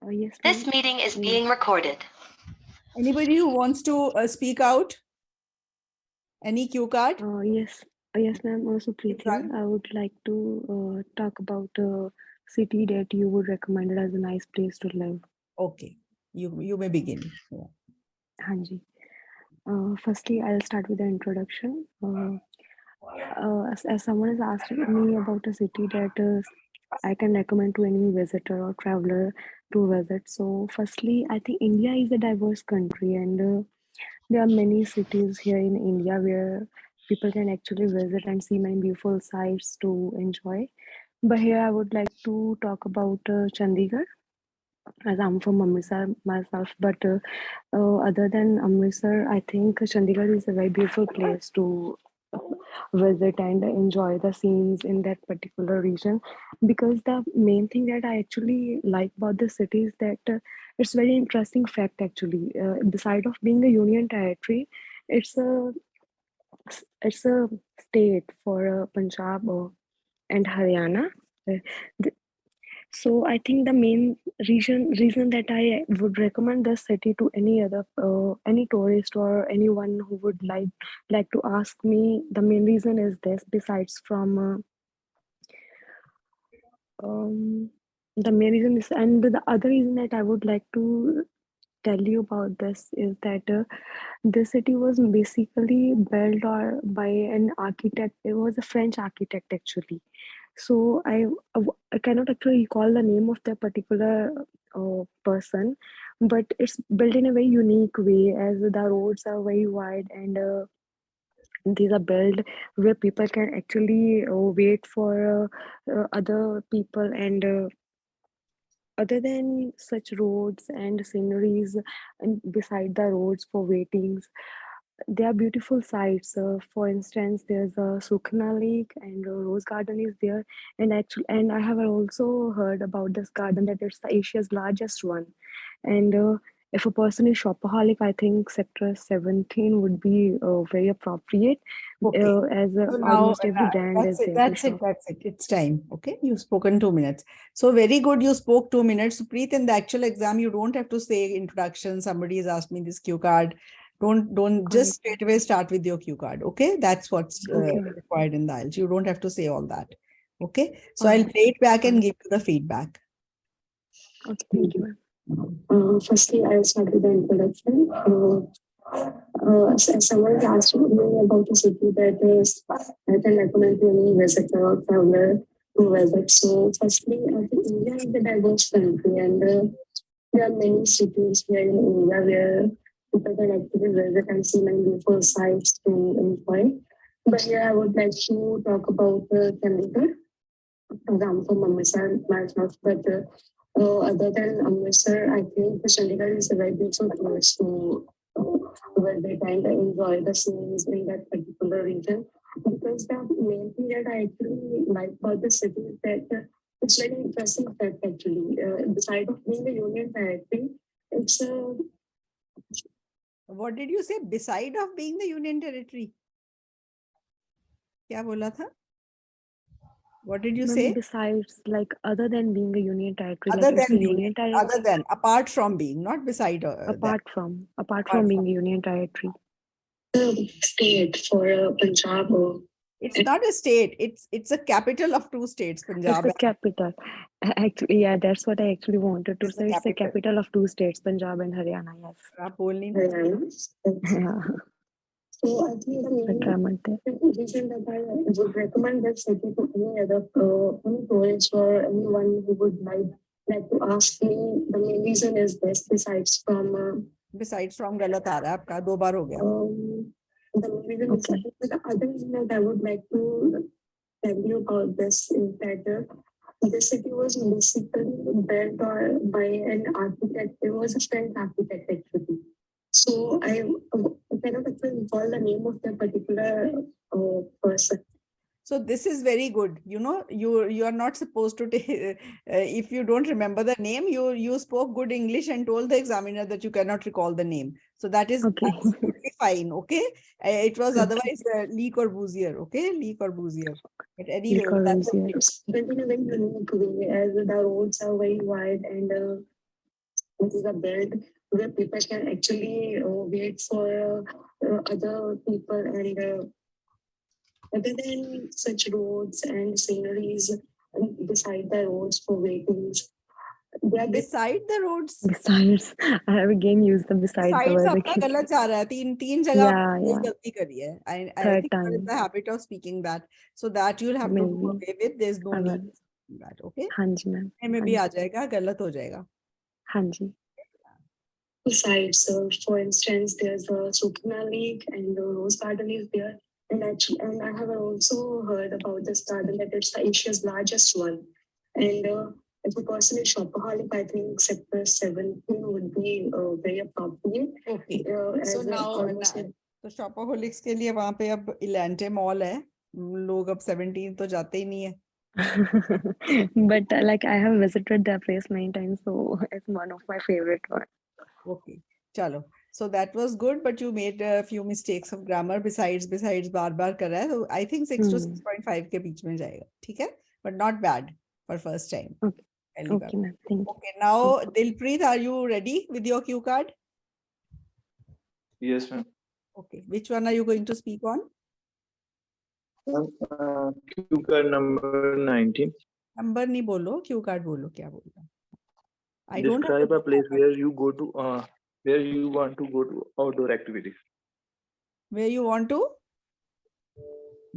Yes, This ma'am. meeting is being recorded. Anybody who wants to speak out? Any cue card? Yes, yes, ma'am. Also, Preet here. I would like to talk about a city that you would recommend as a nice place to live. Okay, you may begin. Yeah. Hanji. Firstly, I'll start with the introduction. As someone has asked me about a city that I can recommend to any visitor or traveler to visit. So, firstly, I think India is a diverse country, and there are many cities here in India where people can actually visit and see many beautiful sights to enjoy. But here, I would like to talk about Chandigarh, as I'm from Amritsar myself. But other than Amritsar, I think Chandigarh is a very beautiful place to visit and enjoy the scenes in that particular region, because the main thing that I actually like about the city is that it's very interesting fact actually. Beside of being a union territory, it's a it's a state for Punjab and Haryana. Uh, th- so I think the main reason that I would recommend this city to any other any tourist or anyone who would like to ask me, the main reason is this. Besides from um, the main reason is, and the other reason that I would like to tell you about this is that this city was basically built or by an architect. It was a French architect actually. So I cannot actually recall the name of the particular person, but it's built in a very unique way, as the roads are very wide, and these are built where people can actually wait for other people. And other than such roads and sceneries and beside the roads for waitings, there are beautiful sites. For instance, there's a Sukhna Lake, and a Rose Garden is there. And I have also heard about this garden that it's the Asia's largest one. And if a person is shopaholic, I think Sector 17 would be very appropriate, Okay. as So now almost every brand that's is it. there to That's it. shop. That's it. It's time. Okay. You've spoken 2 minutes. So very good. You spoke 2 minutes. Preet, in the actual exam, you don't have to say introduction. Somebody has asked me this cue card. Don't All right, just straight away start with your cue card. Okay. That's what's okay, required in the IELTS. You don't have to say all that. Okay. So all I'll right, play it back all and right. give you the feedback. Okay, thank you, ma'am. Firstly, I'll start with the introduction. Someone asked me about a city that is I can recommend to any visitor or traveler to visit. So, firstly, I think India is a diverse country, and there are many cities here in India where people can actually visit and see many beautiful sights to enjoy. But here, I would like to talk about Chandigarh. I'm from Amritsar myself, but other than Amritsar, I think Chandigarh is a very beautiful place to visit and enjoy the scenes in that particular region. Because the main thing that I actually like about the city is that it's very interesting fact actually. Beside of being a union territory, it's a What did you say? Beside of being the union territory? क्या बोला था? What did you say? besides, like, other than being a union territory, like Other it's a than being, union territory. apart from being, not beside that. Apart Apart from from. being a union territory. State for Punjab. It's not a state. It's a capital of two states, It's Punjab. the capital. Actually, yeah, that's what I actually wanted to It's the say. It's the capital. capital of two states, Punjab and Haryana. Yes. आप बोल नहीं रहे? Haryana. Yeah. So I think the main reason that I would recommend that city to any other any tourist or anyone who would like to ask me, the main reason is this. Besides from गलत आ रहा है आपका 2 बार हो गया. The main reason is the other reason that I would like to tell you about this is that the city was basically built by an architect. It was a French architect actually. So I cannot actually recall the name of the particular person. So this is very good. You know, you are not supposed to take, if you don't remember the name, you spoke good English and told the examiner that you cannot recall the name. So that is Okay. absolutely fine. Okay. It was Okay. otherwise leak or boozier. Okay. Leak or boozier. But anyway, that Because was yeah, great. it's built in a very unique way as the roads are very wide and this is a belt where people can actually wait for other people and other than such roads and sceneries beside the roads for vehicles. They are Beside the roads. besides, I have again used the besides the Besides word आपका again. गलत जा रहा है तीन जगह Yeah, आपने yeah. गलती करी है I Third think there is time, a habit of speaking that, so that you'll have to do maybe. away with. There's no I need will. to do that. Okay. हाँ जी ma'am. में हाँ भी जी. आ जाएगा गलत हो जाएगा. हाँ जी. Besides, for instance, there's a Sukna Lake and the Rose Garden is there. And actually, and I have also heard about this garden that it's Asia's largest one. And if a person is shopaholic, I think sector 17 would be very appropriate. Okay. As So now almost तो शॉपaholics के लिए वहां पे अब इलांटे mall है. लोग अब 17 तो जाते ही नहीं है. but like I have visited that place many times, so it's one of my favorite ones. Okay. Chalo. So that was good, but you made a few mistakes of grammar besides बार कर रहा है. So I think 6 to 6.5 के बीच में जाएगा. ठीक है? But not bad for first time. Okay, पहली बार. okay, ma'am. Thank you. Okay. Now, Dilpreet, are you ready with your cue card? Yes, ma'am. Okay. Which one are you going to speak on? Cue card number 19. Number नहीं बोलो, cue card बोलो क्या बोलना. I don't have Describe to a place where you go to, where you want to go to outdoor activities. where you want to.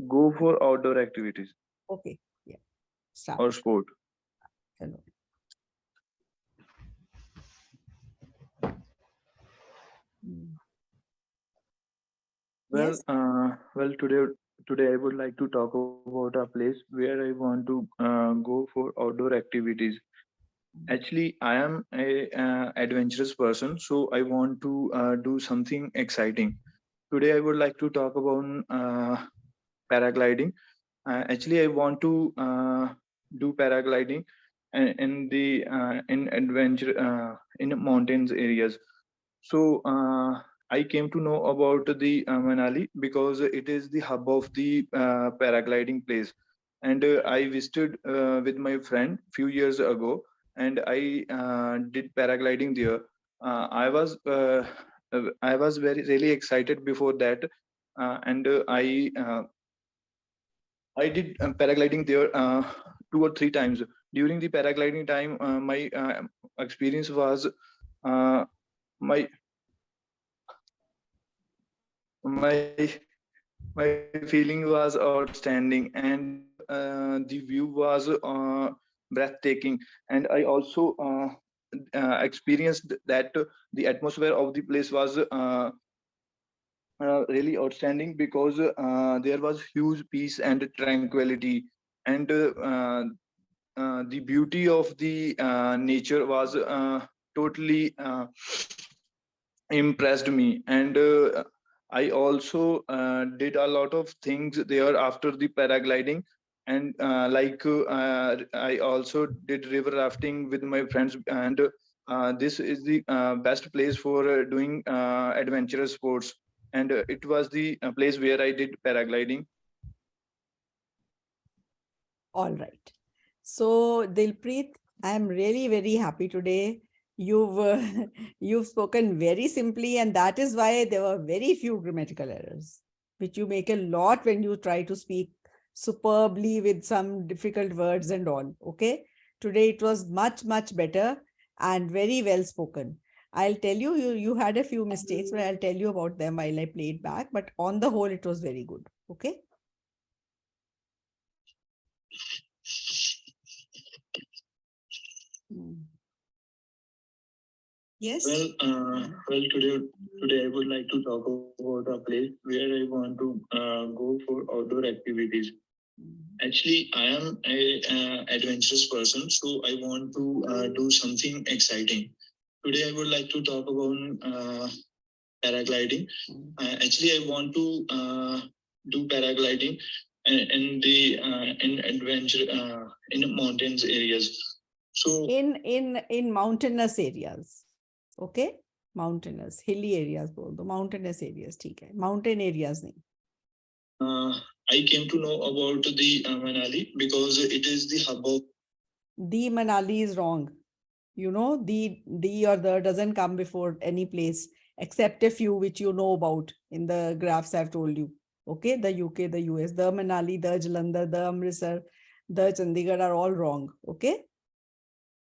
Go for outdoor activities Okay. Yeah. Start. or sport. Chalo. Hmm. Well, Yes. Today I would like to talk about a place where I want to go for outdoor activities. Actually, I am a adventurous person, so I want to do something exciting. Today I would like to talk about paragliding. Actually, I want to do paragliding in adventure in mountains areas. So I came to know about the Manali because it is the hub of the paragliding place, and I visited with my friend few years ago, and I did paragliding there. I was very really excited before that, and I did paragliding there 2 or 3 times. During the paragliding time, my experience was my my my feeling was outstanding, and the view was breathtaking. And I also experienced that the atmosphere of the place was really outstanding because there was huge peace and tranquility, and the beauty of the nature was totally impressed me. And I also did a lot of things there after the paragliding, and I also did river rafting with my friends. And this is the best place for doing adventurous sports, and it was the place where I did paragliding. All right. So, Dilpreet, I am really very happy today. You've you've spoken very simply, and that is why there were very few grammatical errors, which you make a lot when you try to speak superbly with some difficult words and all. Okay. Today it was much better and very well spoken. I'll tell you, you had a few mistakes, but I'll tell you about them while I play it back. But on the whole, it was very good. Okay. Hmm. Yes. Today I would like to talk about a place where I want to go for outdoor activities. Actually, I am a adventurous person, so I want to do something exciting. Today, I would like to talk about paragliding. Actually, I want to do paragliding in adventure in mountains areas. So in mountainous areas. Okay, mountainous, hilly areas बोल दो, mountainous areas, ठीक है, mountain areas नहीं. I came to know about the Manali because it is the hub of. The Manali is wrong. You know, the or the doesn't come before any place except a few which you know about in the graphs I've told you. Okay, the UK, the US, the Manali, the Jalandhar, the Amritsar, the Chandigarh are all wrong. Okay,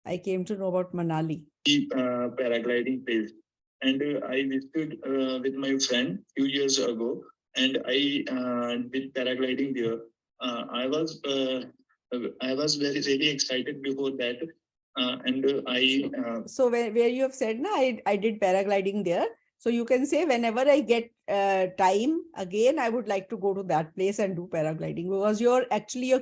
I came to know about Manali. The paragliding place, and I visited with my friend few years ago, and I did paragliding there. I was very really excited before that, and I. So where you have said, na, I did paragliding there. So you can say whenever I get time again, I would like to go to that place and do paragliding because your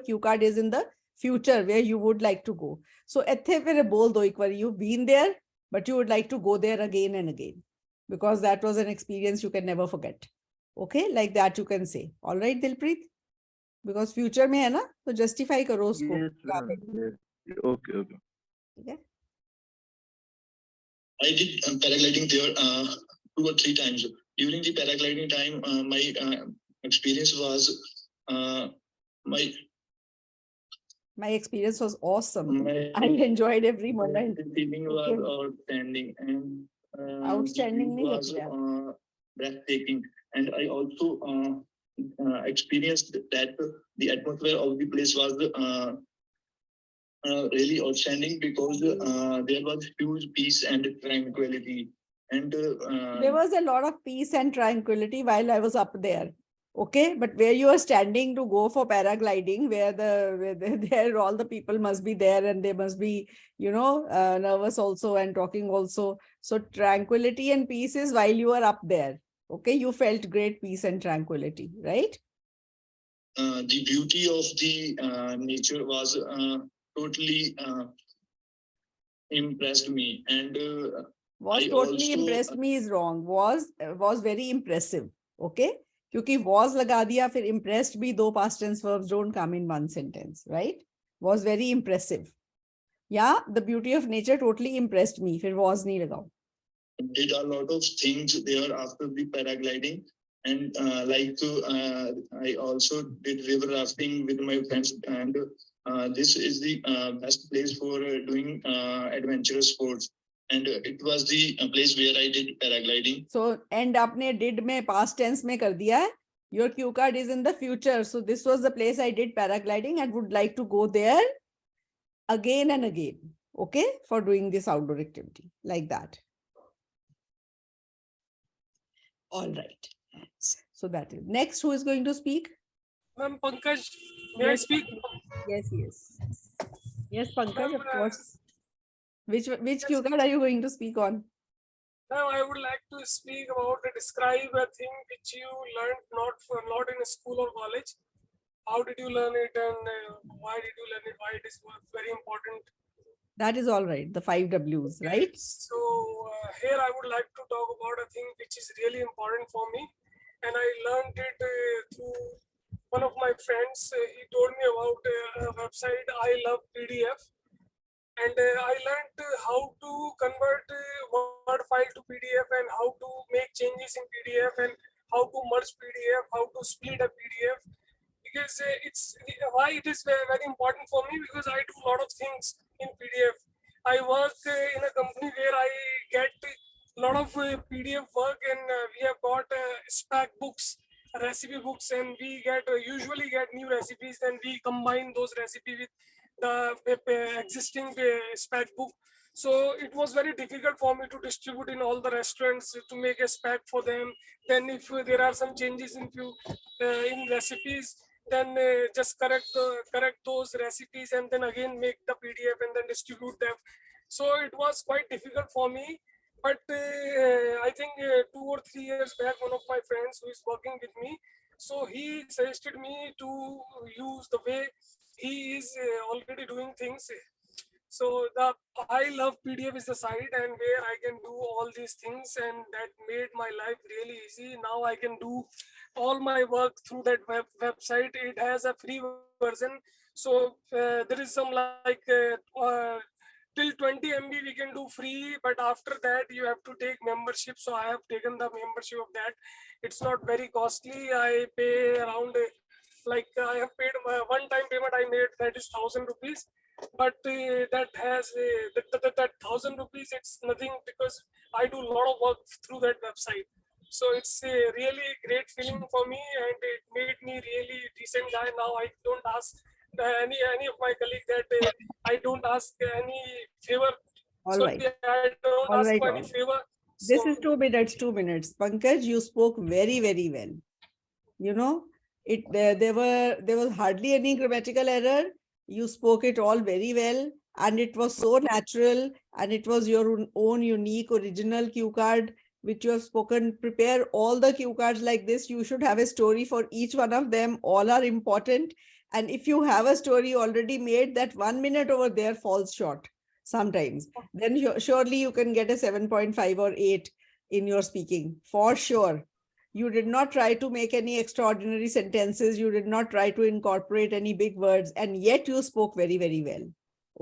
cue card is in the future where you would like to go. So ਇੱਥੇ ਫਿਰ ਬੋਲ ਦੋ ਇੱਕ ਵਾਰੀ, you've been there, but you would like to go there again and again because that was an experience you can never forget. Okay, like that you can say. All right, Dilpreet? Because future में है ना, तो justify करो उसको. Yes, yes. Okay, okay. Okay. I did paragliding there 2 or 3 times. During the paragliding time, my experience was my experience was awesome. I enjoyed every moment. The feeling was outstanding, and outstanding was breathtaking. And I also experienced that the atmosphere of the place was really outstanding because there was huge peace and tranquility. And there was a lot of peace and tranquility while I was up there. Okay, but where you are standing to go for paragliding, where there all the people must be there and they must be, nervous also and talking also. So tranquility and peace is while you are up there. Okay, you felt great peace and tranquility, right? The beauty of the nature was totally impressed me, and was totally impressed me is wrong. Was very impressive. Okay, क्योंकि was लगा दिया फिर impressed भी, दो past tense verbs don't come in one sentence, right? Was very impressive. Yeah, the beauty of nature totally impressed me. फिर was नहीं लगाओ. Did a lot of things there after the paragliding, and I also did river rafting with my friends, and this is the best place for doing adventurous sports. And it was the place where I did paragliding. So, and आपने did में past tense में कर दिया है. Your cue card is in the future. So this was the place I did paragliding and would like to go there again and again. Okay, for doing this outdoor activity like that. All right. So that is next. Who is going to speak? Ma'am, Pankaj, may I speak? Yes, Pankaj, of course. Which cue card are you going to speak on? Now I would like to speak about describe a thing which you learned not in a school or college. How did you learn it, and why did you learn it? Why it is very important? That is all right. The 5 W's, right? So here I would like to talk about a thing which is really important for me, and I learned it through one of my friends. He told me about a website I love PDF, and I learned how to convert Word file to PDF and how to make changes in PDF and how to merge PDF, how to split a PDF. Because it's why it is very, very important for me, because I do a lot of things in PDF. I work in a company where I get a lot of PDF work, and we have got spec books, recipe books, and we usually get new recipes, and we combine those recipes with the existing spec book. So it was very difficult for me to distribute in all the restaurants to make a spec for them. Then if there are some changes in recipes, then just correct those recipes and then again make the PDF and then distribute them. So it was quite difficult for me. But I think 2 or 3 years back, one of my friends who is working with me, so he suggested me to use the way he is already doing things. So So the I love PDF is the site and where I can do all these things, and that made my life really easy. Now I can do all my work through that website. It has a free version, so there is some like till 20 MB we can do free, but after that you have to take membership. So I have taken the membership of that. It's not very costly. I pay around I have paid one time payment I made, that is 1,000 rupees, but that has that 1,000 rupees, it's nothing because I do a lot of work through that website. So it's a really great feeling for me, and it made me really decent guy. Now I don't ask any of my colleague that I don't ask any favor. All Sorry, right. I don't ask for All any right. favor. So This is 2 minutes, 2 minutes. Pankaj, you spoke very, very well. You know, there was hardly any grammatical error. You spoke it all very well, and it was so natural, and it was your own unique original cue card which you have spoken. Prepare all the cue cards like this. You should have a story for each one of them. All are important. And if you have a story already made, that 1 minute over there falls short sometimes, then surely you can get a 7.5 or 8 in your speaking for sure. You did not try to make any extraordinary sentences. You did not try to incorporate any big words, and yet you spoke very, very well.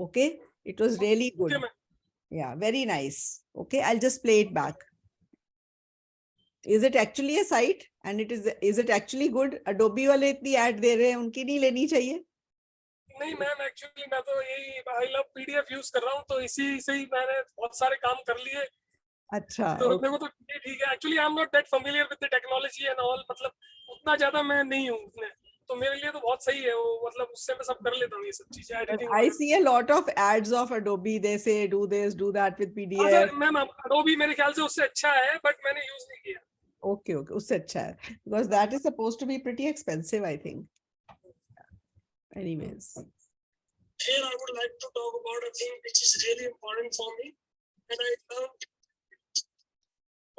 Okay. It was really okay, good. Yeah, very nice. Okay. I'll just play it back. Is it actually a site? And is it actually good? Adobe वाले इतनी ad दे रहे हैं, उनकी नहीं लेनी चाहिए? नहीं ma'am, actually मैं तो यही आई लव पीडीएफ यूज कर रहा हूँ, तो इसी से ही मैंने बहुत सारे काम कर लिए। अच्छा, तो okay. मेरे को तो ये ठीक है। Actually I am not that familiar with the technology and all, मतलब उतना ज्यादा मैं नहीं हूँ उसमें, तो मेरे लिए तो बहुत सही है वो, मतलब उससे मैं सब कर लेता हूँ ये सब चीजें, But एडिटिंग I वगैरह। see a lot of ads of Adobe. They say do this, do that with हाँ PDF. सर मैम, अडोबी मेरे ख्याल से उससे अच्छा है, बट मैंने यूज नहीं किया। Okay, okay. उससे अच्छा है. Because that is supposed to be pretty expensive, I think. Anyways. Here I would like to talk about a thing which is really important for me, and I love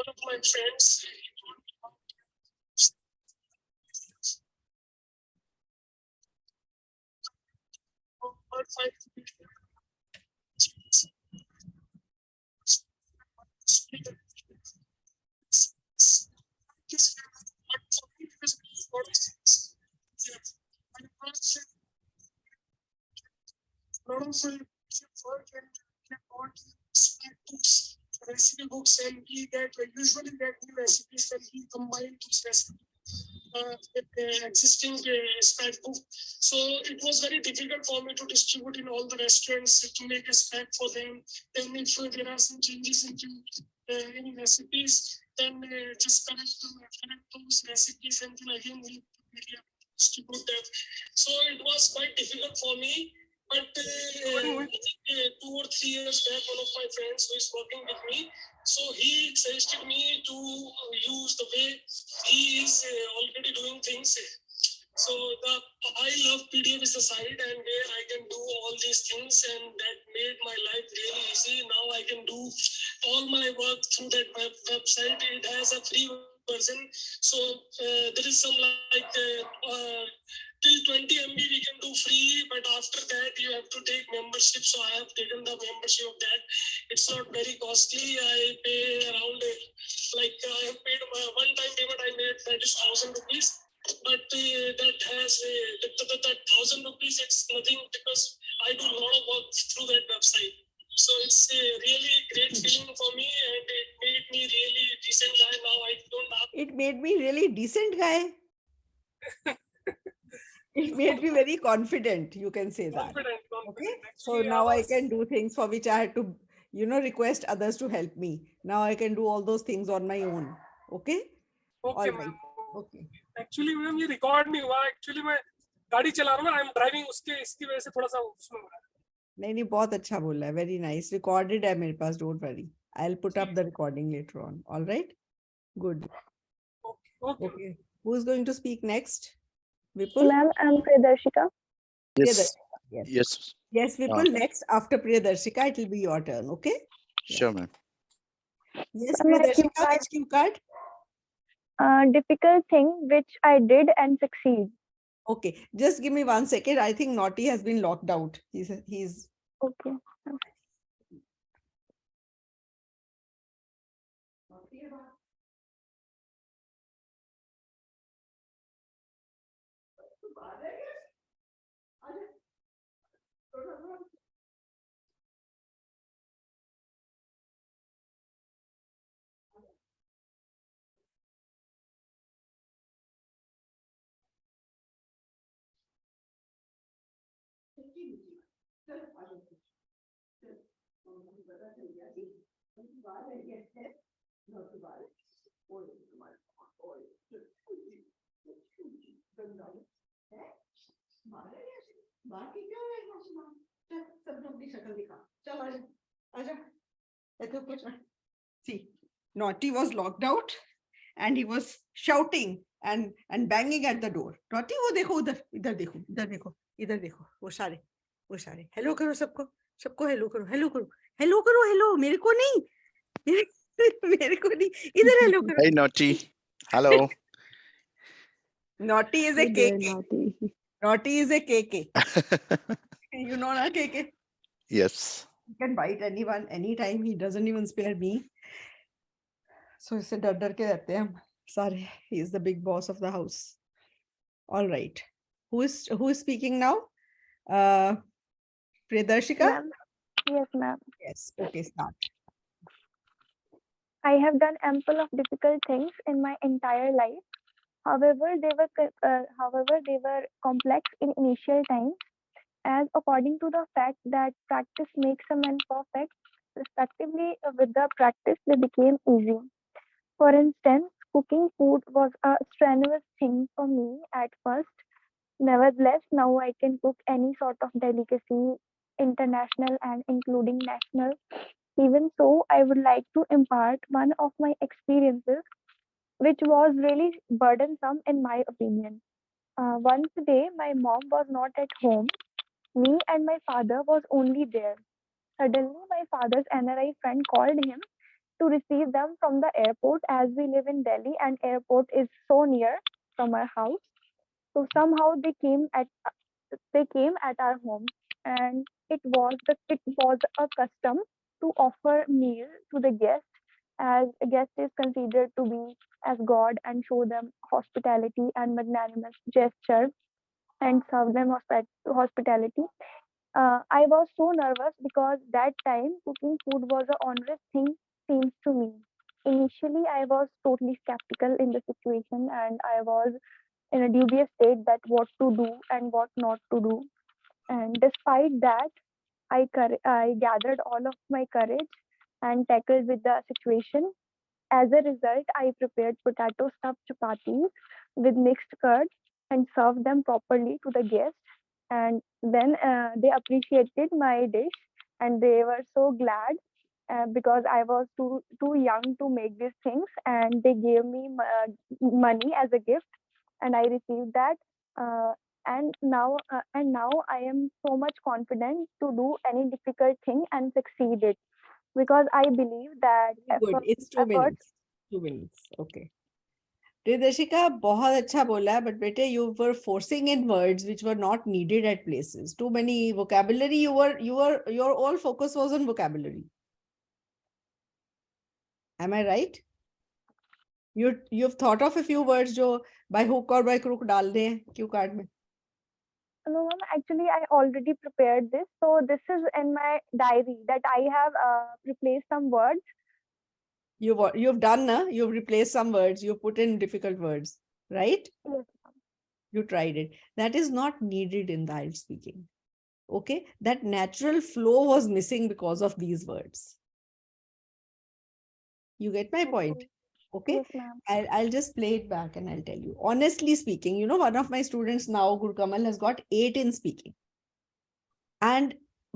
one of my friends. Recipe books, and we get usually get new recipes, and we combine those recipes with the existing spec book. So it was very difficult for me to distribute in all the restaurants to make a spec for them. Then if there are some changes into any recipes, then just connect those recipes and then again we distribute them. So it was quite difficult for me. But 2 or 3 years back, one of my friends who is working with me, so he suggested me to use the way he is already doing things. So the I love PDF is the site and where I can do all these things, and that made my life really easy. Now I can do all my work through that website. It has a free version, so there is some till 20 MB we can do free, but after that you have to take membership. So I have taken the membership of that. It's not very costly. I pay around I have paid one time payment I made, that is 1,000 rupees. But that has that 1,000 rupees, it's nothing because I do a lot of work through that website. So it's a really great feeling for me, and it made me really decent guy. Now I don't have. It made me really decent guy. It made me very confident, you can say that. Confident. Okay. So Actually, now I can do things for which I had to, request others to help me. Now I can do all those things on my own. Okay. Okay, All ma'am. right. Okay. Actually ma'am ये record नहीं हुआ, actually मैं गाड़ी चला रहा हूँ ना, I am driving, उसके इसकी वजह से थोड़ा सा उसमें हो रहा है। नहीं बहुत अच्छा बोला है. Very nice. Recorded है मेरे पास. Don't worry. I'll put up the recording later on. All right. Good. Okay. Who's going to speak next? Vipul? Ma'am, I'm Priyadarshika. Yes. Yes. Yes. Yes, Vipul. Next, after Priyadarshika, it will be your turn. Okay. Sure, ma'am. Yes, My cue Priyadarshika, card. which cue card? Difficult thing which I did and succeed. Okay, just give me 1 second. I think Naughty has been locked out. He's Okay. See, Naughty was locked out and he was shouting and banging at the door. Naughty, वो देखो उधर, इधर देखो, इधर देखो, इधर देखो, वो सारे, हेलो करो सबको, सबको हेलो करो, हेलो करो, हेलो, मेरे को नहीं, मेरे को नहीं, इधर हेलो करो. Hey, Naughty. Hello. Naughty is a Hey there, KK. naughty. Naughty is a KK. You know na KK? Yes. He can bite anyone, anytime. He doesn't even spare me. So इससे डर डर के रहते हैं हम सारे. He is the big boss of the house. All right. Who is speaking now? Priyadarshika? Ma'am. Yes, ma'am. Yes. Okay, start. I have done ample of difficult things in my entire life. However, they were complex in initial times, as according to the fact that practice makes a man perfect, respectively, with the practice they became easy. For instance, cooking food was a strenuous thing for me at first. Nevertheless, now I can cook any sort of delicacy, international and including national. Even so, I would like to impart one of my experiences, which was really burdensome in my opinion. Once a day, my mom was not at home. Me and my father was only there. Suddenly, my father's NRI friend called him to receive them from the airport, as we live in Delhi and airport is so near from our house. So somehow they came at our home, and it was a custom to offer meal to the guest, as a guest is considered to be as God, and show them hospitality and magnanimous gesture and serve them hospitality. I was so nervous because that time cooking food was a onerous thing, seems to me. Initially, I was totally skeptical in the situation, and I was in a dubious state that what to do and what not to do. And despite that, I gathered all of my courage and tackled with the situation. As a result, I prepared potato stuffed chapatis with mixed curd and served them properly to the guests. And then they appreciated my dish, and they were so glad because I was too young to make these things, and they gave me money as a gift, and I received that. Uh, and now I am so much confident to do any difficult thing and succeed it, because I believe that Good. It's 2 effort. minutes. 2 minutes. Okay. Priyadarshika, बहुत अच्छा बोला है, but बेटे, you were forcing in words which were not needed at places. Too many vocabulary. Your all focus was on vocabulary. Am I right? You've thought of a few words जो by hook or by crook डाल दे cue card में. No, ma'am, actually, I already prepared this. So this is in my diary that I have replaced some words. You've done, na? You've replaced some words. You've put in difficult words, right? Yes, You tried it. That is not needed in the IELTS speaking. Okay, that natural flow was missing because of these words. You get my point? Okay, yes, ma'am. I'll just play it back and I'll tell you. Honestly speaking, you know, one of my students now, Guru Kamal, has got 8 in speaking. And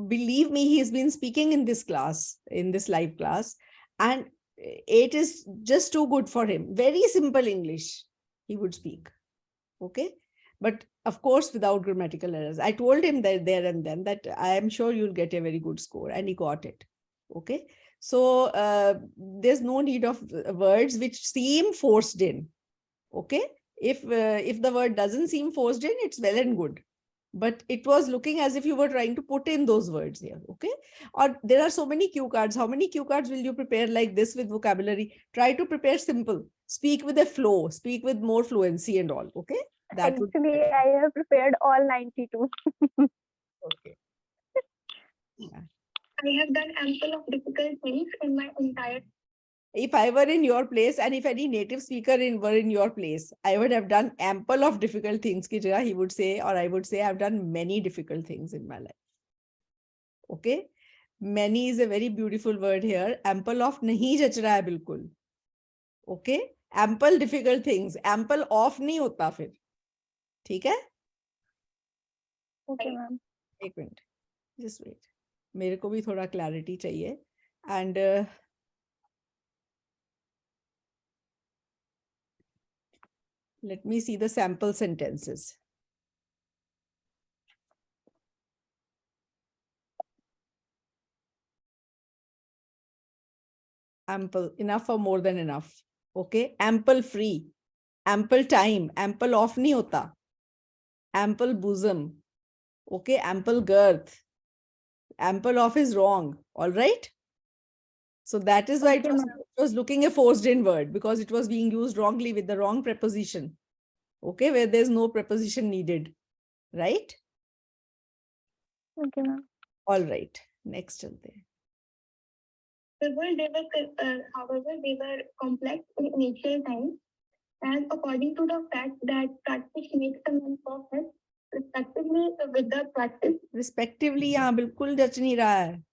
believe me, he's been speaking in this class, in this live class, and 8 is just too good for him. Very simple English he would speak. Okay, but of course without grammatical errors. I told him that there and then that I am sure you'll get a very good score, and he got it. Okay, so there's no need of words which seem forced in. Okay, if the word doesn't seem forced in, it's well and good. but it was looking as if you were trying to put in those words here. Okay. Or there are so many cue cards. How many cue cards will you prepare like this with vocabulary? Try to prepare simple. Speak with a flow. Speak with more fluency and all. Okay. That would. Actually, I have prepared all 92. Okay. Yeah. I have done ample of difficult things in my entire. If I were in your place and if any native speaker were in your place, I would have done ample of difficult things. Ki jagah he would say, or I would say, I've done many difficult things in my life. Okay. Many is a very beautiful word here. Ample of nahi jach raha hai bilkul. Okay. Ample difficult things. Ample of nahi hota fir. ठीक है? Okay, ma'am. एक minute. Just wait. मेरे को भी थोड़ा clarity चाहिए. And let me see the sample sentences. Ample, enough or more than enough. Okay. Ample free. Ample time. Ample off nahi hota. Ample bosom. Okay. Ample girth. Ample off is wrong. All right. So that is why Okay, it ma'am. was looking a forced in word because it was being used wrongly with the wrong preposition. Okay. Where there's no preposition needed. Right. Okay, ma'am. All right. Next. Chalte. However, they were complex in initial times, as according to the fact that practice makes a man perfect, respectively with the practice. Respectively, यहाँ बिल्कुल जच नहीं रहा है.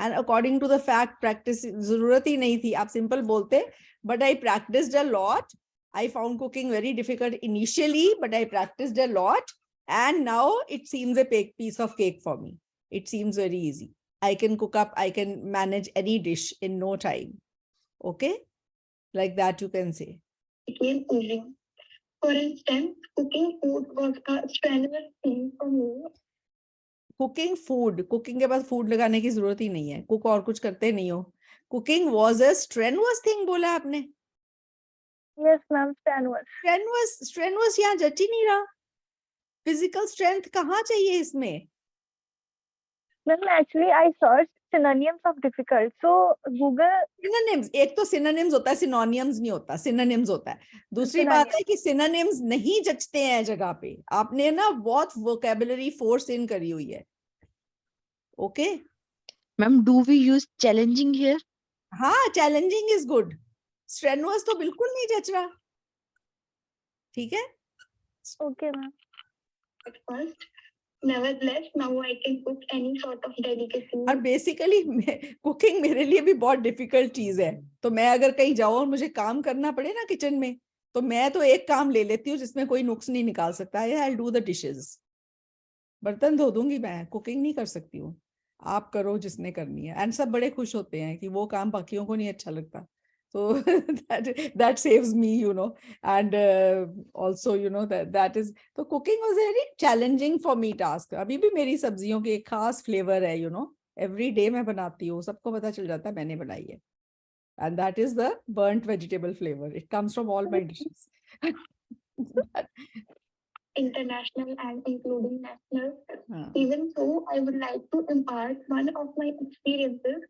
And according to the fact, practice जरूरत ही नहीं थी. आप simple बोलते, but I practiced a lot. I found cooking very difficult initially, but I practiced a lot. And now it seems a piece of cake for me. It seems very easy. I can cook up, I can manage any dish in no time. Okay? Like that you can say. Became easy. For instance, cooking food was a strenuous thing for me. Cooking food, cooking के बाद food लगाने की जरूरत ही नहीं है. Cook और कुछ करते नहीं हो. Cooking was a strenuous thing बोला आपने. Yes, ma'am, strenuous. Strenuous यहाँ जच ही नहीं रहा. Physical strength कहाँ चाहिए इसमें? Ma'am, actually, I searched synonyms of difficult. So Google. Synonyms. एक तो synonyms होता है, synonyms नहीं होता. Synonyms होता है. दूसरी बात है कि synonyms नहीं जचते हैं जगह पे. आपने ना बहुत vocabulary force in करी हुई है. Okay. Ma'am, do we use challenging here? हाँ, challenging is good. Strenuous तो बिल्कुल नहीं जच रहा. ठीक है? Okay, ma'am. At first, nevertheless, now I can cook any sort of delicacy. और बेसिकली कुकिंग मेरे लिए भी बहुत डिफिकल्ट चीज है. तो मैं अगर कहीं जाऊं और मुझे काम करना पड़े ना किचन में, तो मैं तो एक काम ले लेती हूँ जिसमें कोई नुक्स नहीं निकाल सकता है. I do the dishes. बर्तन धो दूंगी मैं, कुकिंग नहीं कर सकती हूँ. आप करो जिसने करनी है. एंड सब बड़े खुश होते हैं कि वो काम बाकियों को नहीं अच्छा लगता. So that saves me, you know, and also, you know, that is, so cooking was a very challenging for me task. अभी भी मेरी सब्जियों के एक खास flavor है, you know, every day मैं बनाती हूँ, सबको पता चल जाता है मैंने बनाई है. And that is the burnt vegetable flavor. It comes from all my dishes. International and including national. Even so, I would like to impart one of my experiences,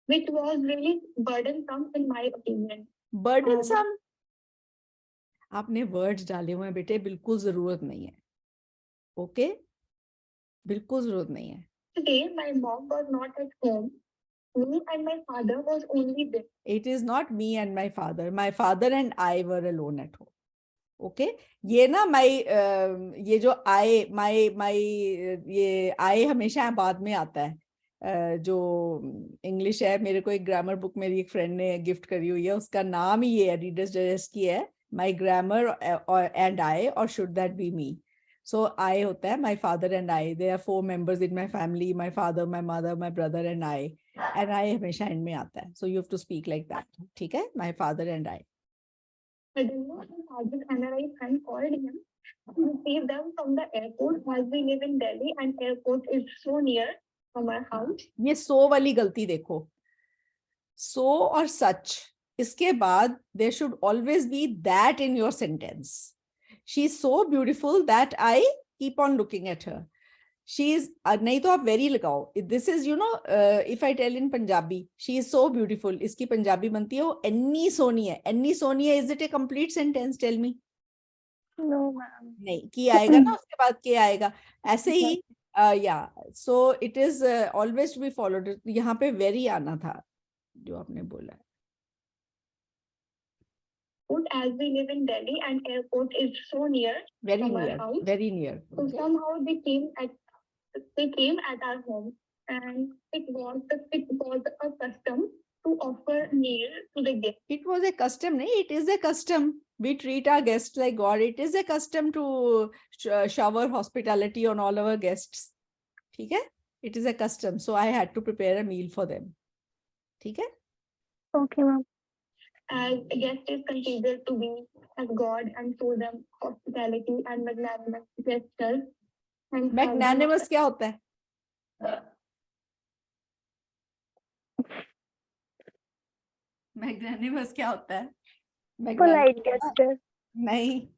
which was really burdensome in my opinion. Burdensome? आपने words डाले हुए हैं बेटे, बिल्कुल जरूरत नहीं है. Okay? बिल्कुल जरूरत नहीं है. Today, my mom was not at home. Me and my father was only there. It is not me and my father. My father and I were alone at home. Okay? ये ना ये जो ये I हमेशा बाद में आता है. जो इंग्लिश है, मेरे को एक ग्रामर बुक मेरी एक फ्रेंड ने गिफ्ट करी हुई है, उसका नाम ही ये है, रीडर्स डाइजेस्ट की है, माय ग्रामर एंड आई, और should that be me. So I होता है my father and I. There are 4 members in my family, my father, my mother, my brother and I हमेशा एंड में आता है. So you have to speak like that. ठीक है? My father and I. Suddenly, my father and I friend called him to receive them from the airport, as we live in Delhi and airport is so near from our house. ये सो वाली गलती देखो. सो और सच, इसके बाद there should always be that in your sentence. She is so beautiful that I keep on looking at her. She is नहीं तो आप very लगाओ. This is, you know, if I tell in Punjabi, she is so beautiful. इसकी पंजाबी बनती है वो अन्नी सोनी है. अन्नी सोनी है. Is it a complete sentence? Tell me. No, ma'am. नहीं, की आएगा ना उसके बाद के आएगा. ऐसे ही yeah. So it is always to be followed. यहाँ पे very आना था जो आपने बोला. As we live in Delhi and airport is so near Very from our near. house, Very near. so Okay. somehow they came at our home, and it was a custom to offer meal to the guests. It was a custom, nahi? It is a custom. We treat our guests like God. It is a custom to shower hospitality on all our guests. ठीक है? It is a custom. So I had to prepare a meal for them. ठीक है? Okay, ma'am. As a guest is considered to be as God, and show them hospitality and magnanimous gestures. And Magnanimous क्या होता है? Magnanimous क्या होता है? polite gestures. नहीं.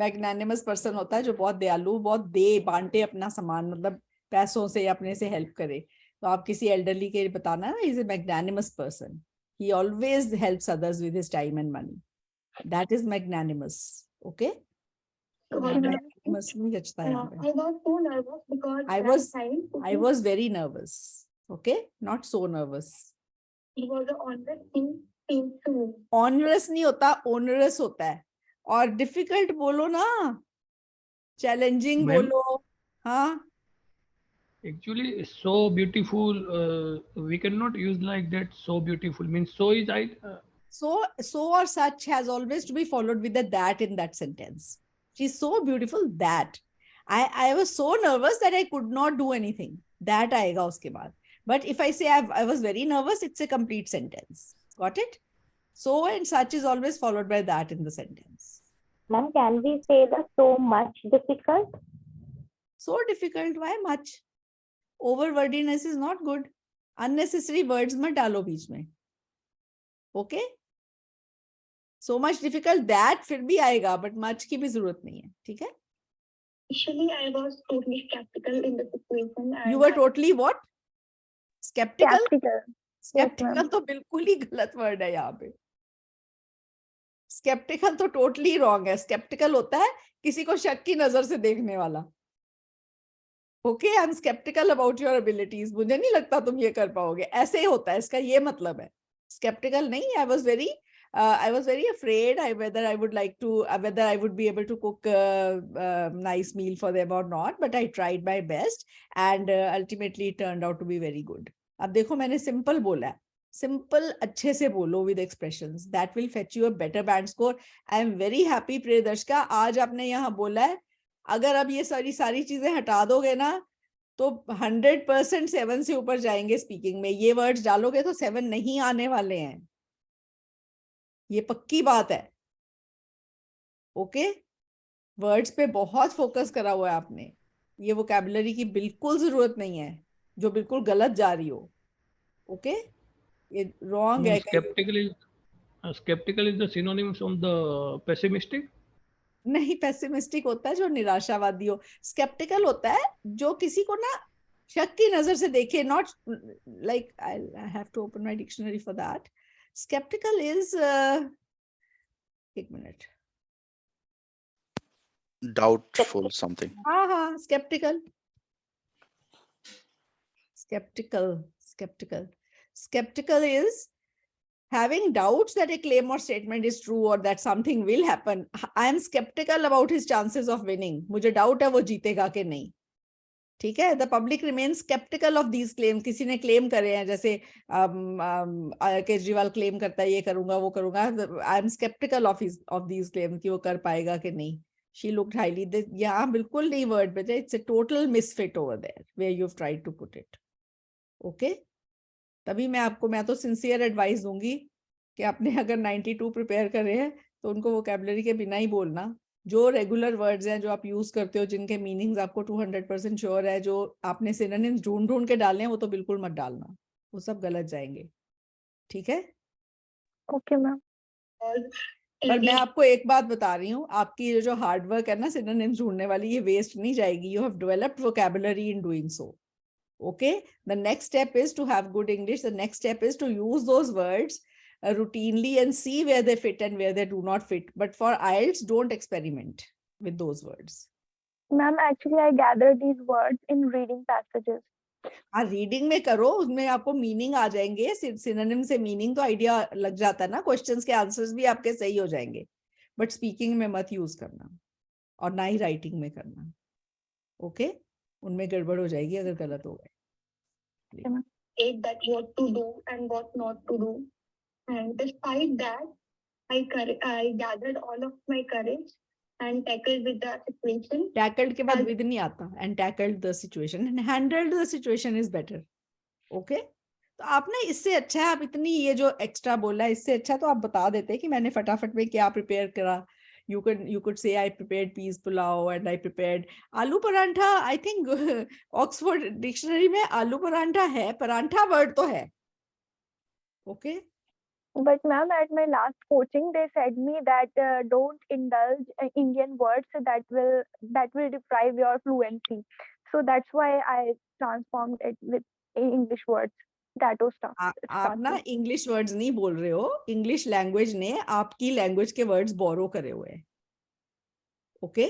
Magnanimous person होता है जो बहुत दयालु, बहुत दे बांटे अपना सामान, मतलब पैसों से अपने से हेल्प करे. तो आप किसी एल्डरली के बताना ना, is a magnanimous person. He always helps others with his time and money. That is magnanimous. Okay. Magnanimous नहीं जचता यहाँ पे. I was so nervous because I was very nervous. Okay, not so nervous. it was an honest thing to me. Onerous नहीं होता, onerous होता है. और difficult बोलो ना, चैलेंजिंग बोलो. हाँ, Actually, so beautiful, we cannot use like that. So beautiful means so is so or such has always to be followed with the that in that sentence. She's so beautiful that I was so nervous that I could not do anything. That आएगा उसके बाद. But if I say I was very nervous, it's a complete sentence. Got it? So and such is always followed by that in the sentence. Ma'am, can we say the so much difficult? So difficult, why much? Overwordiness is not good. Unnecessary words मत डालो बीच में. Okay? So much difficult, that फिर भी आएगा, but much की भी जरूरत नहीं है. ठीक है? Initially, I was totally skeptical in the situation. You were totally what? Skeptical? Skeptical. Skeptical तो बिल्कुल ही गलत वर्ड है यहाँ पे. Skeptical तो totally wrong है. Skeptical होता है किसी को शक की नजर से देखने वाला. Okay, I'm skeptical about your abilities. मुझे नहीं लगता तुम ये कर पाओगे. ऐसे ही होता है, इसका ये मतलब है. Skeptical नहीं. I was very afraid whether I would like to, whether I would be able to cook a nice meal for them or not. But I tried my best, and ultimately it turned out to be very good. अब देखो मैंने simple बोला है. Simple अच्छे से बोलो with expressions. That will fetch you a better band score. I am very happy Priyadarshika, आज आपने यहाँ बोला है. अगर अब ये सारी चीजें हटा दोगे ना तो 100% 7 से ऊपर जाएंगे स्पीकिंग में. ये वर्ड्स डालोगे तो 7 नहीं आने वाले हैं. ये पक्की बात है. ओके, वर्ड्स पे बहुत फोकस करा हुआ है आपने. ये वोकैबुलरी की बिल्कुल जरूरत नहीं है जो बिल्कुल गलत जा रही हो. ओके, ये रॉन्ग है. skeptical is the synonyms of the pessimistic. नहीं, पेसिमिस्टिक होता है जो निराशावादी हो. स्केप्टिकल होता है जो किसी को ना शक की नजर से देखे. Not like I have to open my dictionary for that. Sceptical is एक मिनट. Doubtful something. हाँ, sceptical. Skeptical is having doubts that a claim or statement is true or that something will happen. I am skeptical about his chances of winning. मुझे doubt है वो जीतेगा कि नहीं. ठीक है? The public remains skeptical of these claims. किसी ने क्लेम करे हैं, जैसे केजरीवाल क्लेम करता है ये करूंगा वो करूंगा. I am skeptical of these claims कि वो कर पाएगा कि नहीं. She looked highly. यहाँ बिल्कुल नहीं वर्ड बचा. It's a total misfit over there where you've tried to put it. Okay? तभी मैं तो सिंसियर एडवाइस दूंगी कि आपने अगर 92 प्रिपेयर कर रहे हैं तो उनको वोकैबुलरी के बिना ही बोलना. जो रेगुलर वर्ड्स हैं जो आप यूज करते हो, जिनके मीनिंग्स आपको 200% श्योर है, जो आपने सिनोनिम्स ढूंढ के डालने हैं, वो तो बिल्कुल मत डालना. वो सब गलत जाएंगे. ठीक है? Okay, ma'am. पर मैं आपको एक बात बता रही हूँ, आपकी ये जो हार्ड वर्क है ना सिनोनिम्स ढूंढने वाली, ये वेस्ट नहीं जाएगी. You have developed vocabulary in doing so. Okay, the next step is to have good English. The next step is to use those words routinely and see where they fit and where they do not fit. But for IELTS, don't experiment with those words. Ma'am, actually, I gathered these words in reading passages. हाँ, reading में करो, उसमें आपको meaning आ जाएंगे. Synonym से meaning तो idea लग जाता है ना, क्वेश्चंस के आंसर्स भी आपके सही हो जाएंगे. बट स्पीकिंग में मत यूज करना, और ना ही राइटिंग में करना. ओके, उनमें गड़बड़ हो जाएगी अगर गलत हो गए. That what to do and what not to do, and despite that, I gathered all of my courage and tackled with the situation. Tackled के बाद with नहीं आता, and tackled the situation and handled the situation is better. Okay? तो आप ना, इससे अच्छा है आप इतनी ये जो एक्स्ट्रा बोला है, इससे अच्छा तो आप बता देते कि मैंने फटाफट में क्या प्रिपेयर करा. You could say I prepared peas pulao and I prepared आलू परांठा. I think Oxford dictionary में आलू परांठा है, परांठा word तो है. Okay? But ma'am, at my last coaching, they said me that don't indulge Indian words that will deprive your fluency. So that's why I transformed it with English words. That was stuff. आप ना English words नहीं बोल रहे हो, English language ने आपकी language के words बोरो करे हुए हैं. ओके,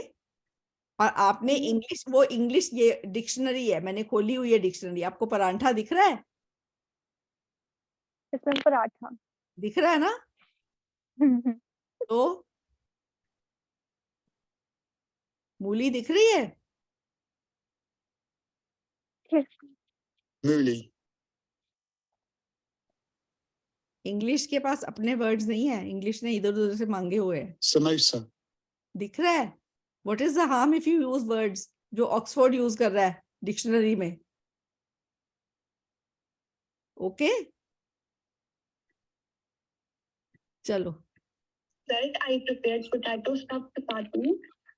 और आपने इंग्लिश, वो इंग्लिश ये डिक्शनरी है, मैंने खोली हुई है डिक्शनरी. आपको परांठा दिख रहा है? इसमें पराठा दिख रहा है ना? तो मूली दिख रही है? मूली. इंग्लिश के पास अपने वर्ड्स नहीं है, इंग्लिश ने इधर उधर से मांगे हुए हैं. समोसा. दिख रहा है? What is the harm if you use words जो ऑक्सफोर्ड यूज कर रहा है डिक्शनरी में? ओके, चलो. That I prepared potato stuffed patty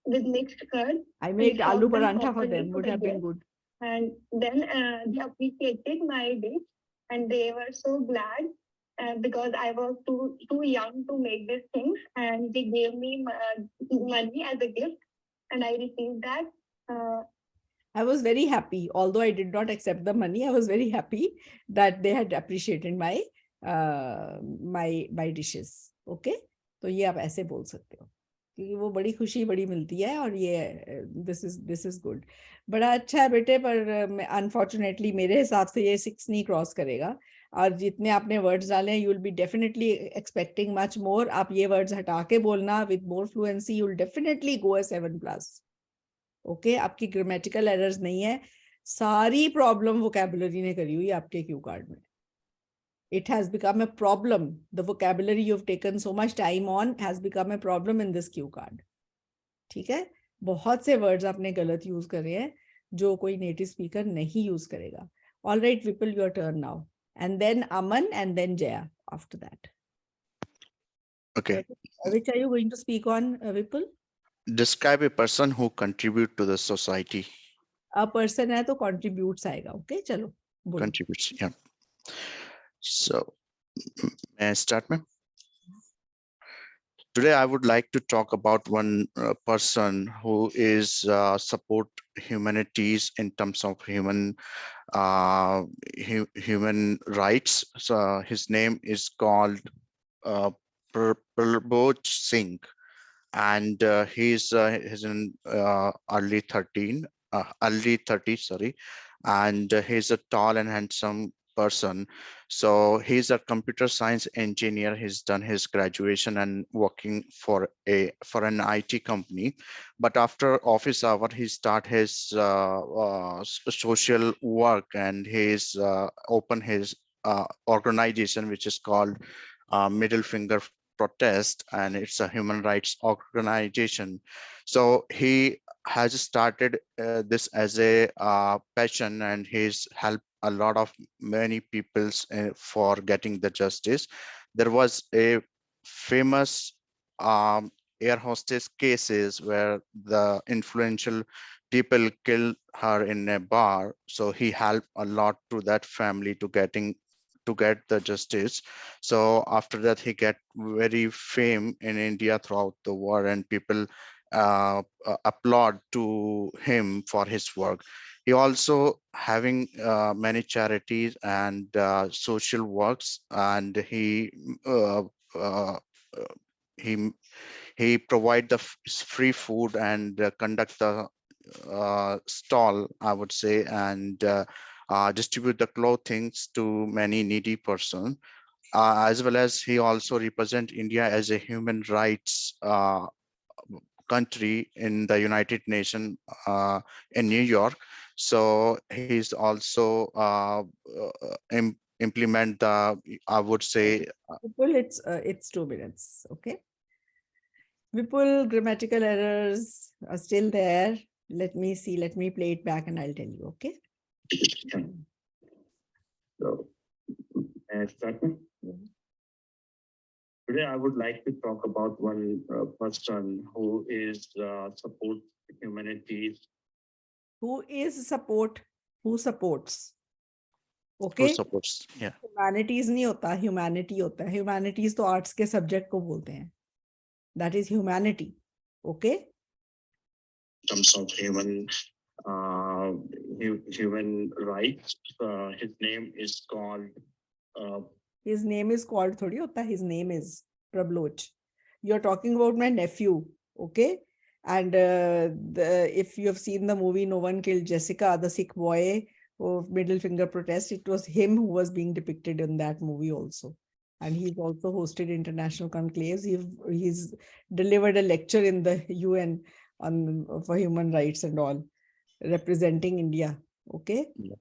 with mixed curd. I made aloo salt and parantha for properly them, would have been together. good. And then they appreciated my dish, and they were so glad because I was too young to make these things, and they gave me money as a gift, and I received that. I was very happy, although I did not accept the money. I was very happy that they had appreciated my dishes. Okay, तो ये आप ऐसे बोल सकते हो, क्योंकि वो बड़ी खुशी बड़ी मिलती है, और ये दिस इज गुड. बड़ा अच्छा है बेटे, पर अनफॉर्चुनेटली मेरे हिसाब से ये 6 नहीं क्रॉस करेगा. और जितने आपने वर्ड्स डाले हैं, you will be definitely expecting much more. आप ये वर्ड्स हटा के बोलना with more fluency, you will definitely go 7+. Okay, आपकी ग्रामेटिकल एरर्स नहीं है. सारी प्रॉब्लम वोकैबुलरी ने करी हुई है आपके क्यू कार्ड में. It has become a problem. The vocabulary you've taken so much time on has become a problem in this cue card. ठीक है, बहुत से वर्ड्स आपने गलत यूज करे हैं जो कोई नेटिव स्पीकर नहीं यूज करेगा. All right, Vipul, your turn now. And then Aman, and then Jaya after that. Okay. Which are you going to speak on, Vipul? Describe a person who contribute to the society. A person है तो contributes आएगा. Okay, चलो बोलो. Contributes, yeah. So, may I start, ma'am? Today, I would like to talk about one person who is support humanities in terms of human rights. So his name is called Prabodh Singh, and he's in early 30s, sorry, and he's a tall and handsome person. So he's a computer science engineer. He's done his graduation and working for an IT company. But after office hour, he start his social work, and he's open his organization, which is called Middle Finger Protest, and it's a human rights organization. So he has started this as a passion, and he's helped a lot of many peoples for getting the justice. There was a famous air hostess cases where the influential people killed her in a bar. So he helped a lot to that family to getting to get the justice. So after that, he get very fame in India throughout the world, and people applaud to him for his work. He also having many charities and social works, and uh, uh, he he provide the free food and conduct the stall, I would say, and distribute the clothings to many needy person. As well as he also represent India as a human rights country in the United Nations in New York. So he's also implement the, I would say, Vipul, it's 2 minutes. Okay. Vipul, grammatical errors are still there. Let me see. Let me play it back and I'll tell you. Okay. So, Starting, today I would like to talk about one person who is support humanity. Who is support? Who supports? who Okay. supports. Yeah. Humanities नहीं होता, humanity होता है. Humanities तो arts के subject को बोलते हैं. That is humanity. Okay. In terms of uh, human rights, his name is called. His name is called थोड़ी होता है. His name is Prabloch. You're talking about my nephew. Okay. And if you have seen the movie No One Killed Jessica, the Sikh boy of middle finger protest, it was him who was being depicted in that movie also. And he's also hosted international conclaves. He's delivered a lecture in the UN for human rights and all, representing India. Okay. Yeah.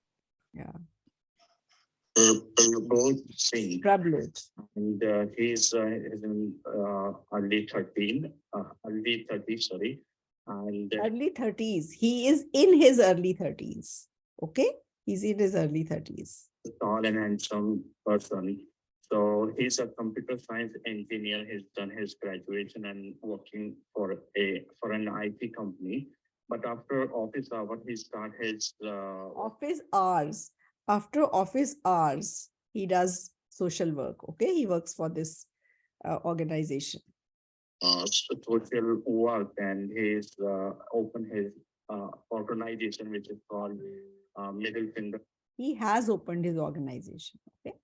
Prabloch, and he's in early 30s, sorry. And early 30s. He is in his early 30s. Okay. He's in his early 30s. Tall and handsome person. So he's a computer science engineer. He's done his graduation and working for an IT company. But after office hours, he start his office hours. After office hours, he does social work. Okay, he works for this organization. Social work, and he's opened his organization, which is called Middle Finger. He has opened his organization. Okay.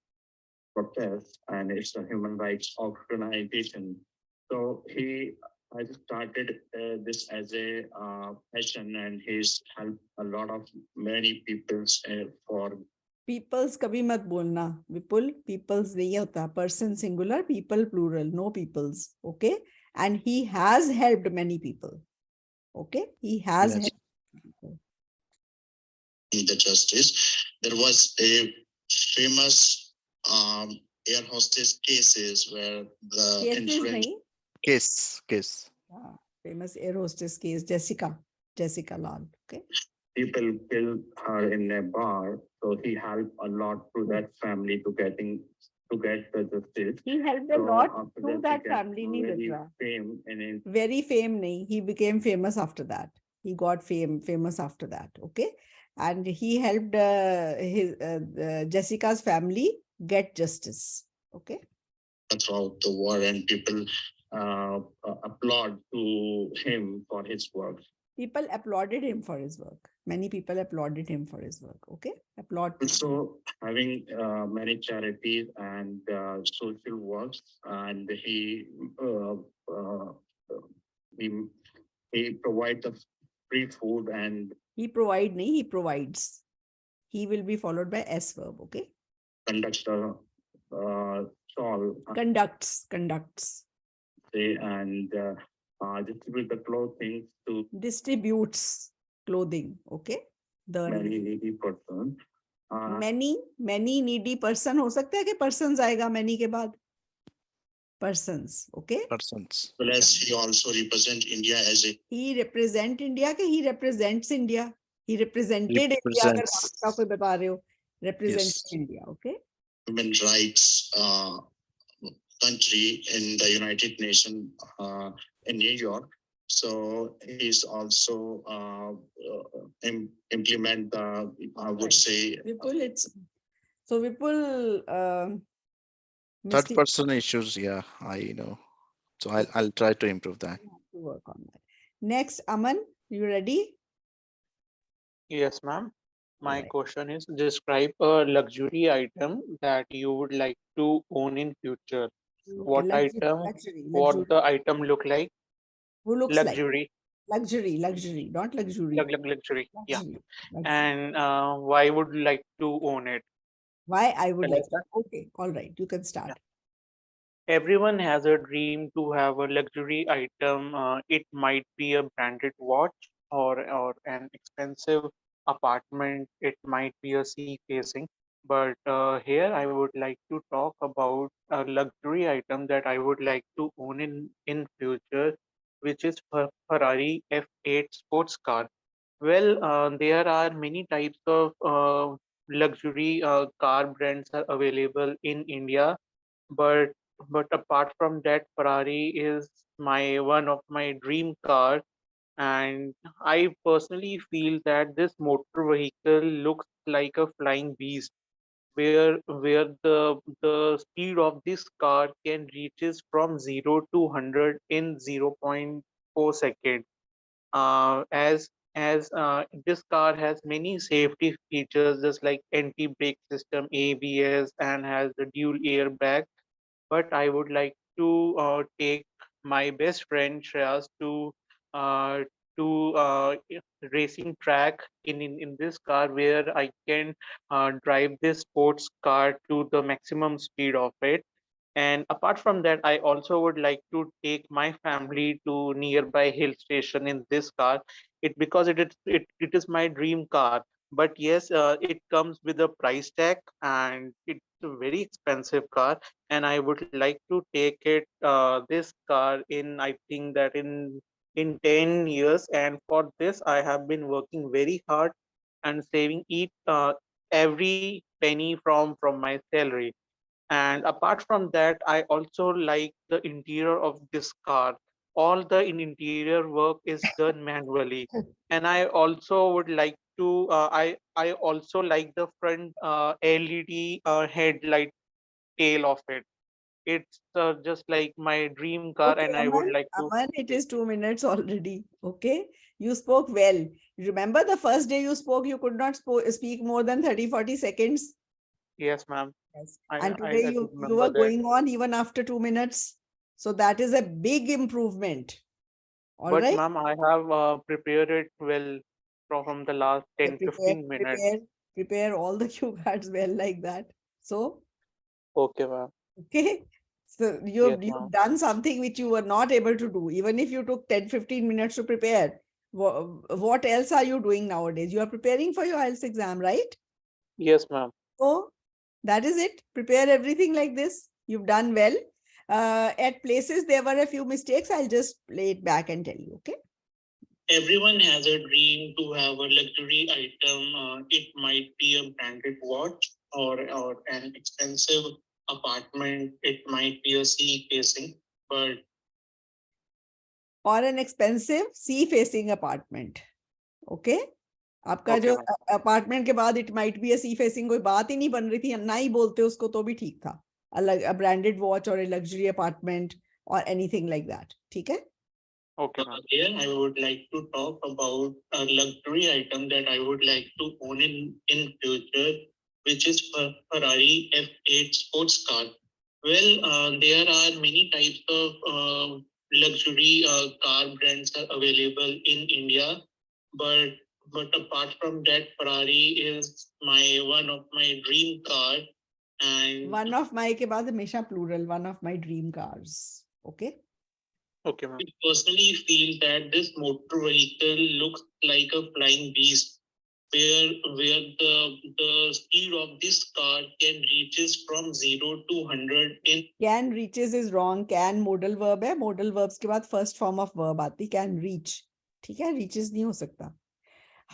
Protest, and it's a human rights organization. So he has started this as a passion, and he's helped a lot of many people for. Peoples कभी मत बोलना विपुल. Peoples नहीं होता. Person singular, people plural, no peoples. Okay. And he has helped many people. Okay. He has helped people. In the justice, there was a famous air hostess cases where the influence. Case. Famous air hostess case, Jessica Lal. Okay. People killed her in a bar, so he helped a lot through that family to get the justice. He helped a lot through that family. Very fame nahi. He became famous after that. He got famous after that. Okay. And he helped Jessica's family get justice. Okay. Throughout the war, and people applaud to him for his work. People applauded him for his work. Many people applauded him for his work. Okay. Applaud. Also having many charities and social works, and he provides the free food, and he provides. He will be followed by S verb. Okay. Conducts and distribute the clothing to distributes clothing. Okay. The many needy person. Many needy person हो सकता है कि persons आएगा many के बाद. Persons. Okay. Persons. Plus, he also represent India as a. He represent India के he represents India. He represented India. अगर आपका कोई बता रहे हो. Representing India. Okay. Human rights country in the United Nations in New York. So he's also implement the, I would say. Vipul, it's So Vipul, Third mistake. person issues, yeah, I know. So I'll try to improve that. You have to work on that. Next, Aman, you ready? Yes, ma'am. All My right. question is describe a luxury item that you would like to own in future. Okay, What luxury, item, luxury, what luxury. the item look like? Who looks like? Luxury, Luxury, luxury, not luxury. luxury. Yeah. Luxury, luxury. And why would you like to own it? Why I would Shall I like start? to. Okay, all right, you can Yeah. start. Everyone has a dream to have a luxury item. It might be a branded watch or an expensive apartment. It might be a sea facing. But here I would like to talk about a luxury item that I would like to own in future, which is Ferrari F8 sports car. Well, there are many types of luxury car brands are available in India, but apart from that, Ferrari is my one of my dream car, and I personally feel that this motor vehicle looks like a flying beast, where the speed of this car can reaches from 0 to 100 in 0.4 seconds. As this car has many safety features, just like anti-brake system, ABS, and has the dual airbag. But I would like to take my best friend Shreyas uh, to racing track in this car, where I can drive this sports car to the maximum speed of it. And apart from that, I also would like to take my family to nearby hill station in this car. It is my dream car. But yes, it comes with a price tag, and it's a very expensive car. And I would like to take it this car in, I think that in 10 years. And for this, I have been working very hard and saving each every penny from my salary. And apart from that, I also like the interior of this car. All the interior work is done manually. And I also would like to I also like the front LED headlight tail of it. It's just like my dream car, Okay, and I would Aman, like to Aman, it take. is 2 minutes already. Okay, you spoke well. Remember the first day you spoke, you could not speak more than 30, 40 seconds. Yes, ma'am. Yes. I, And I today I you remember were that. going on even after 2 minutes. So that is a big improvement. All But right. ma'am, I have prepared it well from the last Okay, 10 15 minutes. prepare all the cue cards well like that. So, Okay, ma'am. okay. So Yes, you've ma'am. done something which you were not able to do, even if you took 10, 15 minutes to prepare. What else are you doing nowadays? You are preparing for your IELTS exam, right? Yes, ma'am. So that is it. Prepare everything like this. You've done well. At places there were a few mistakes. I'll just play it back and tell you. Okay. Everyone has a dream to have a luxury item. It might be a branded watch or an expensive apartment. It might be a sea facing, but Or an expensive sea facing apartment. Okay. आपका Okay, जो ma'am. Apartment के बाद it might be a sea facing कोई बात ही नहीं बन रही थी ना ही बोलते उसको तो भी ठीक था अलग अ ब्रांडेड वॉच और ए लग्जरी अपार्टमेंट और एनीथिंग लाइक दैट ठीक है Okay, ma'am. Here I would like to talk about a luxury item that I would like to own in future, which is Ferrari F8 sports car. Well, there are many types of luxury car brands are available in India, but apart from that, Ferrari is my one of my dream car. And one of my के बाद हमेशा plural one of my dream cars okay Okay, ma'am. I personally feel that this motor vehicle looks like a flying beast, where the speed of this car can reaches from 0 to 100 in can reaches is wrong can modal verb है modal verbs के बाद first form of verb आती can reach ठीक है reaches नहीं हो सकता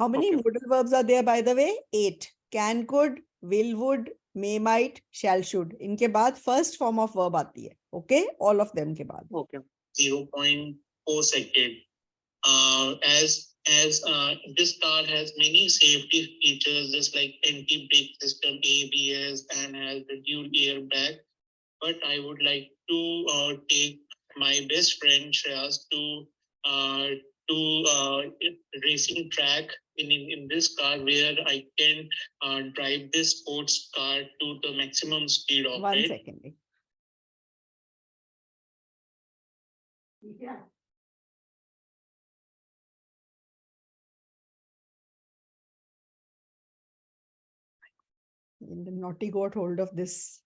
how many Okay. Modal verbs are there by the way 8 can could will would may might shall should इनके बाद फर्स्ट फॉर्म ऑफ वर्ब आती है ओके ऑल ऑफ देम के बाद Okay. 0.4 second. as this car has many safety features, just like anti-brake system, ABS, and has the dual airbag. But I would like to take my best friend Shreyas uh, to racing track in this car, where I can drive this sports car to the maximum speed of One it. second. Yeah. The naughty got hold of this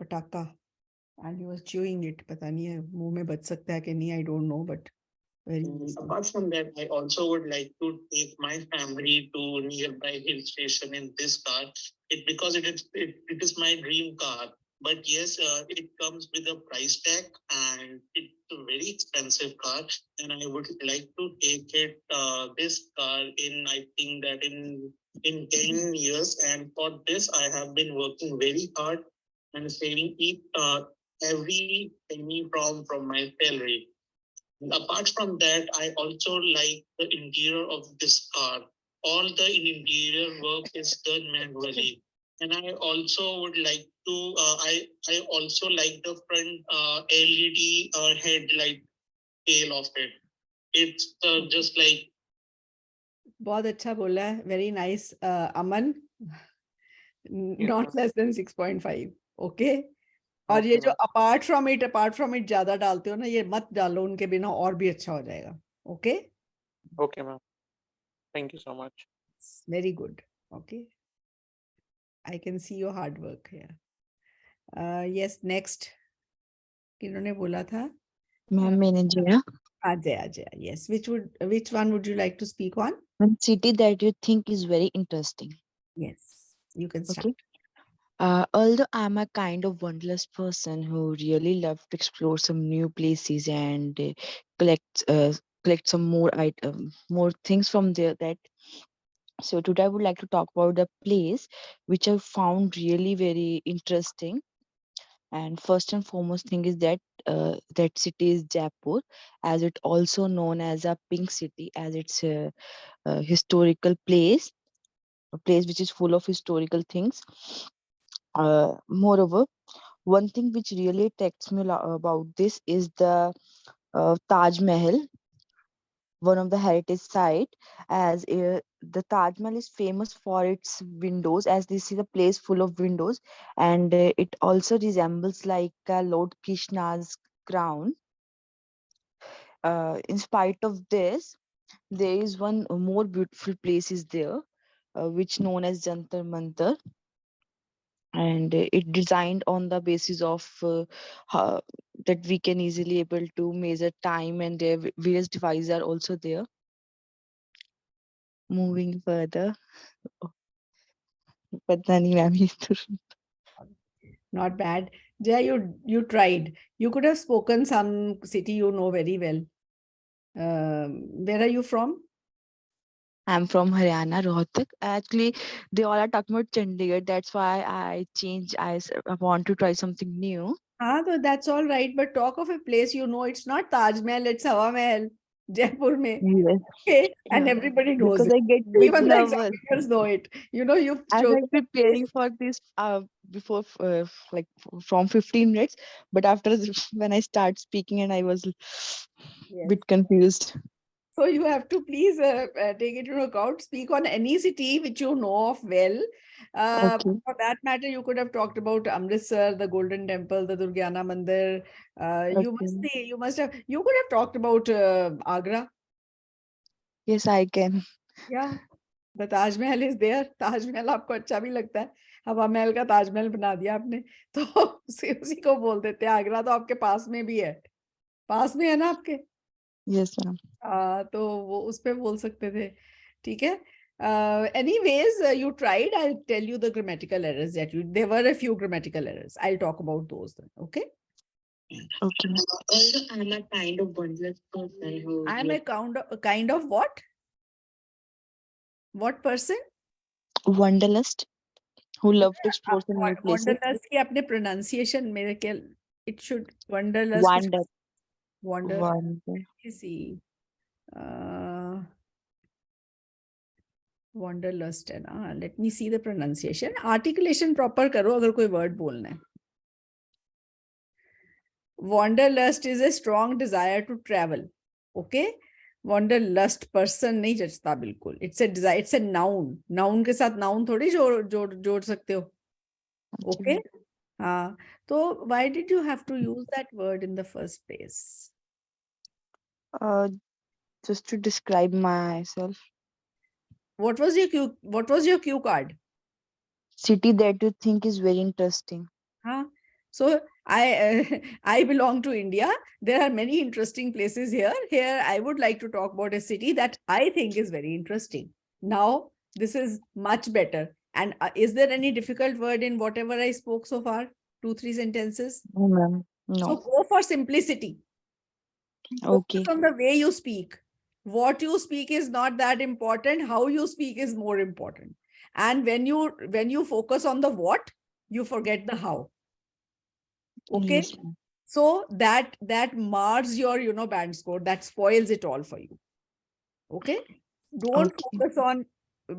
pataka and he was chewing it. पता नहीं है मुंह में बच सकता है कि नहीं, I don't know, but very nice. Apart from that, I also would like to take my family to nearby hill station in this car. Because it is my dream car. But yes, it comes with a price tag and it's a very expensive car. And I would like to take it this car in, I think that in 10 years. And for this, I have been working very hard and saving every penny from my salary. Apart from that, I also like the interior of this car. All the interior work is done manually. And I also would like to, I also like the front LED headlight tail of it. It's just like. बहुत अच्छा बोला है, very nice, Aman. Yes, Not ma'am. less than 6.5. Okay. और ये Okay, जो ma'am. apart from it ज्यादा डालते हो ना, ये मत डालो, उनके बिना और भी अच्छा हो जाएगा. Okay. Okay, ma'am. Thank you so much. Very good. Okay. I can see your hard work here. Yes, next. किन्होंने बोला था? Ma'am, manager. Ajay. Yes. Which one would you like to speak on? One city that you think is very interesting. Yes, you can start. Okay. Although I'm a kind of wanderlust person who really love to explore some new places and collect some more things from there. So today I would like to talk about the place which I found really very interesting. And first and foremost thing is that that city is Jaipur, as it also known as a pink city, as it's a historical place, a place which is full of historical things. Moreover, one thing which really attracts me about this is the Taj Mahal, one of the heritage site, as the Taj Mahal is famous for its windows, as this is a place full of windows, and it also resembles like Lord Krishna's crown. In spite of this, there is one more beautiful place is there, which known as Jantar Mantar, and it designed on the basis of that we can easily able to measure time, and their various devices are also there. Moving further, पता नहीं ma'am ये तो Not bad. Jay, you tried. You could have spoken some city you know very well. Where are you from? I'm from Haryana, Rohtak. Actually, they all are talking about Chandigarh. That's why I changed. I want to try something new. So that's all right. But talk of a place you know. It's not Taj Mahal. It's Hawa Mahal, Jaipur mein. Yes, Okay, and everybody knows because it. I get bit Even the nervous examiners know it. You know, you've as chosen I'm a place. preparing for this before like from 15 minutes, but after when I start speaking and I was Yes. bit confused. So you have to please take it into account. Speak on any city which you know of well. Okay. For that matter, you could have talked about Amritsar, the Golden Temple, the Durgyana Mandir. Okay. You could have talked about Agra. Yes, I can. Yeah, the Taj Mahal is there. Taj Mahal आपको अच्छा भी लगता है. हवा महल का ताज महल बना दिया आपने. तो उसी को बोल देते हैं. आगरा तो आपके पास में भी है. पास में है ना आपके? Yes, ma'am. तो वो उस पे बोल सकते थे. ठीक है. Anyways, you tried. I'll tell you the grammatical errors there were a few grammatical errors. I'll talk about those then. Okay. Okay. Also, I'm a kind of wanderlust person who. I'm a kind of what? What person? Wanderlust, who love to explore some new places. Wanderlust की अपने pronunciation मेरे ख्याल it should wanderlust कुछ Wander. wander. Wander. Let me see. wanderlust है ना. Let me see the pronunciation. Articulation proper करो अगर कोई word बोलना है. Wanderlust is a strong desire to travel. Okay. Wanderlust person नहीं जचता बिल्कुल. It's a desire. It's a noun. Noun के साथ noun थोड़ी जोड़ सकते हो. Okay. हाँ. तो why did you have to use that word in the first place? Just to describe myself. What was your cue card? City that you think is very interesting. Huh? So I belong to India. There are many interesting places here. Here I would like to talk about a city that I think is very interesting. Now this is much better. And is there any difficult word in whatever I spoke so far? 2-3 sentences. No, ma'am. No. So go for simplicity. Okay. Focus on the way you speak. What you speak is not that important. How you speak is more important. And when you focus on the what, you forget the how. Okay. Yes, ma'am. So that mars your band score. That spoils it all for you. Okay. Don't Okay. focus on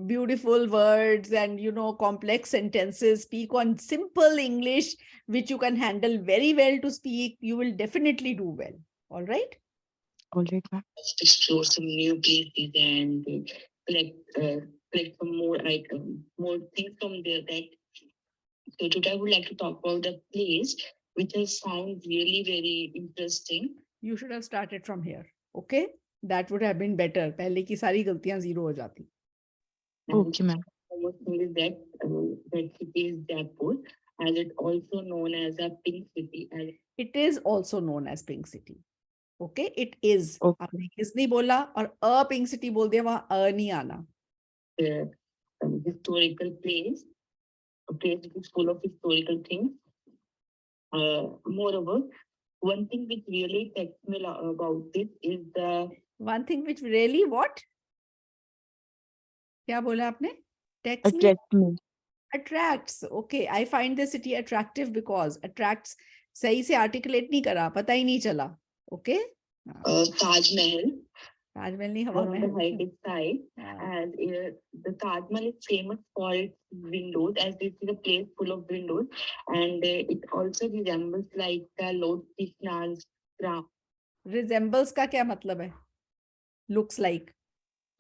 beautiful words and complex sentences. Speak on simple English, which you can handle very well to speak. You will definitely do well. All right. All right, ma'am. Explore some new places and collect some more things from there. So today I would like to talk about the place which I found really very interesting. You should have started from here. Okay, that would have been better. पहले की सारी गलतियां zero हो जाती. Okay, ma'am. Almost thing is that city is Jaipur, as it also known as a pink city. It is also known as Pink City. Okay, it is. Okay. आपने किस नहीं बोला और a Pink City बोल दिया, वहाँ a नहीं आना. Historical place, a place which is full of historical things. Moreover, one thing which really takes me about this is the one thing which really what? क्या बोला आपने? Text me? Attract me. Attracts. Okay, I find the city attractive because attracts सही से articulate नहीं करा, पता ही नहीं चला. Okay. Taj Mahal. Taj Mahal नहीं, हवा On the Mahal. right side, and the Taj Mahal is famous for its windows, as this is a place full of windows, and it also resembles like the Lord Krishna's crown. Resembles का क्या मतलब है? Looks like.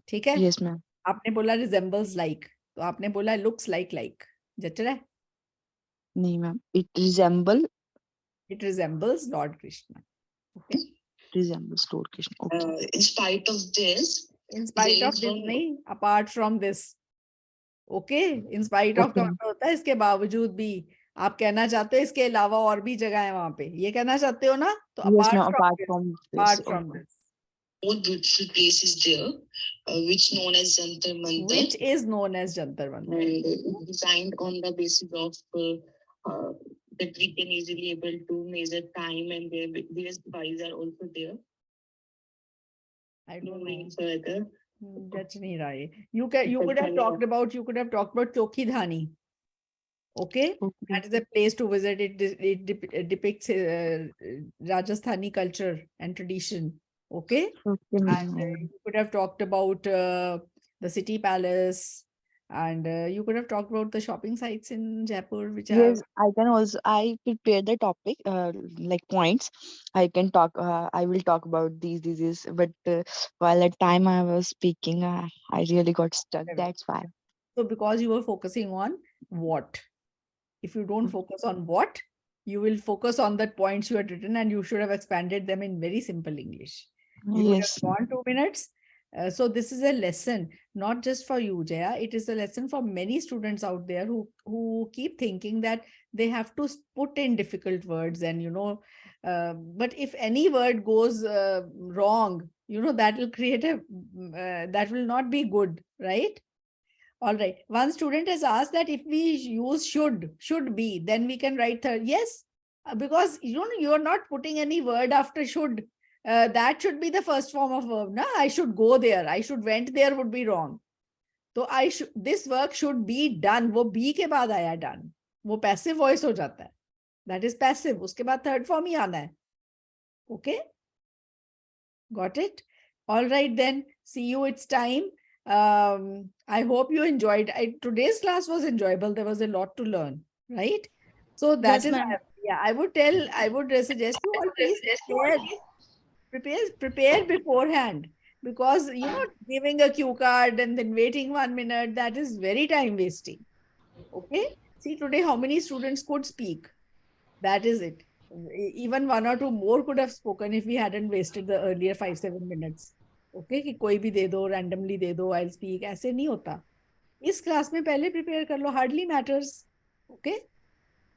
ठीक है? Yes, ma'am. आपने बोला resembles like, तो आपने बोला looks like. जच रहा है? नहीं, ma'am. It resembles Lord Krishna. Okay. resembles Lord Krishna. Okay. In spite of this, नहीं, apart from this. Okay. In spite of Okay. का मतलब होता है इसके बावजूद भी. आप कहना चाहते हो इसके अलावा और भी जगह है वहां पे, ये कहना चाहते हो ना? तो Yes, apart ma'am. from Apart this, from this. apart from Okay. this. more beautiful places there, which known as Jantar Mantar. Which is known as Jantar Mantar. And designed on the basis of that we can easily able to measure time, and their various spies are also there. I don't know. Moving further, That's नहीं रहा है. You could have talked about Chokhi Dhani. Okay, that is a place to visit. It depicts Rajasthani culture and tradition. Okay, Okay, and ma'am. you could have talked about the city palace, and you could have talked about the shopping sites in Jaipur, which are Yes, I can also. I prepare the topic, like points. I can talk. I will talk about these. But while at time I was speaking, I really got stuck. That's why. so because you were focusing on what. If you don't focus on what, you will focus on the points you had written, and you should have expanded them in very simple English. You would have Yes. gone 2 minutes. So this is a lesson, not just for you, Jaya. It is a lesson for many students out there who keep thinking that they have to put in difficult words, and but if any word goes wrong, that will create that will not be good, right? All right. One student has asked that if we use should be, then we can write third. Yes, because you're not putting any word after should. That should be the first form of verb. Na? I should go there. I should went there would be wrong. So this work should be done. वो be के बाद आया done. वो passive voice हो जाता है. That is passive. उसके बाद third form ही आना है. Okay? Got it? All right, then. See you. It's time. I hope you enjoyed. Today's class was enjoyable. There was a lot to learn, right? So that Yes, is, ma'am. yeah. I would suggest you all please prepare beforehand, because giving a cue card and then waiting 1 minute, that is very time wasting. Okay. See today how many students could speak. That is it. Even one or two more could have spoken if we hadn't wasted the earlier 5-7 minutes. Okay, कि कोई भी दे दो, randomly दे दो, I'll speak. ऐसे नहीं होता. इस class में पहले prepare कर लो. Hardly matters. Okay,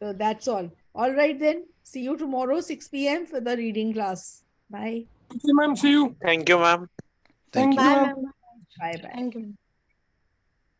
so that's all. All right then. See you tomorrow 6 p.m. for the reading class. Bye. Okay, ma'am. See you. Thank you, ma'am. Thank Thank you. you, Bye, ma'am. ma'am. Bye bye. Thank you.